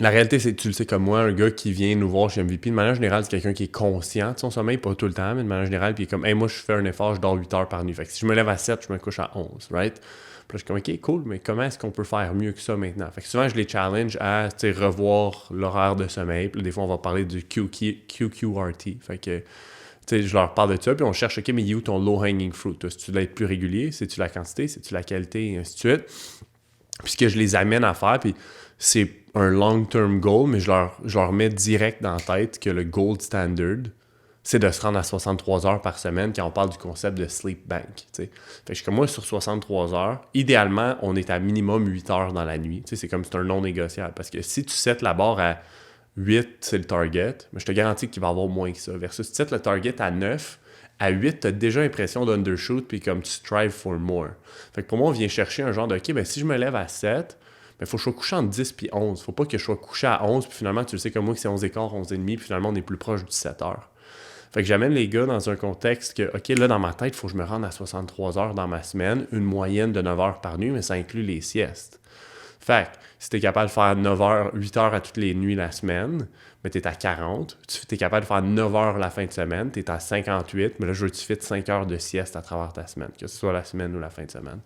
La réalité, c'est que tu le sais comme moi, un gars qui vient nous voir chez MVP, de manière générale, c'est quelqu'un qui est conscient de son sommeil, pas tout le temps, mais de manière générale, puis il est comme, hey, moi, je fais un effort, je dors 8 heures par nuit. Fait que si je me lève à 7, je me couche à 11, right? Puis là, je suis comme, ok, cool, mais comment est-ce qu'on peut faire mieux que ça maintenant? Fait que souvent, je les challenge à revoir l'horaire de sommeil. Puis là, des fois, on va parler du QQRT. Fait que, je leur parle de ça, puis on cherche, ok, mais il est où ton low-hanging fruit? Si tu dois être plus régulier, c'est-tu la quantité, c'est-tu la qualité, et ainsi de suite. Puis ce que je les amène à faire, puis c'est un long-term goal, mais je leur mets direct dans la tête que le gold standard, c'est de se rendre à 63 heures par semaine quand on parle du concept de sleep bank. T'sais. Fait que je suis comme moi sur 63 heures. Idéalement, on est à minimum 8 heures dans la nuit. C'est comme c'est un non négociable. Parce que si tu sets la barre à 8, c'est le target, mais je te garantis qu'il va y avoir moins que ça. Versus si tu sets le target à 9, à 8, tu as déjà l'impression d'undershoot, puis comme tu strive for more. Fait que pour moi, on vient chercher un genre de, OK, ben si je me lève à 7, il faut que je sois couché entre 10 et 11. Faut pas que je sois couché à 11, puis finalement, tu le sais comme moi que c'est 11 et quart, 11 et demi, puis finalement, on est plus proche du 7 heures. Fait que j'amène les gars dans un contexte que, OK, là, dans ma tête, il faut que je me rende à 63 heures dans ma semaine, une moyenne de 9 heures par nuit, mais ça inclut les siestes. Fait que si tu es capable de faire 9 heures, 8 heures à toutes les nuits la semaine, mais tu es à 40. Tu es capable de faire 9 heures la fin de semaine, tu es à 58, mais là, je veux que tu fites 5 heures de sieste à travers ta semaine, que ce soit la semaine ou la fin de semaine.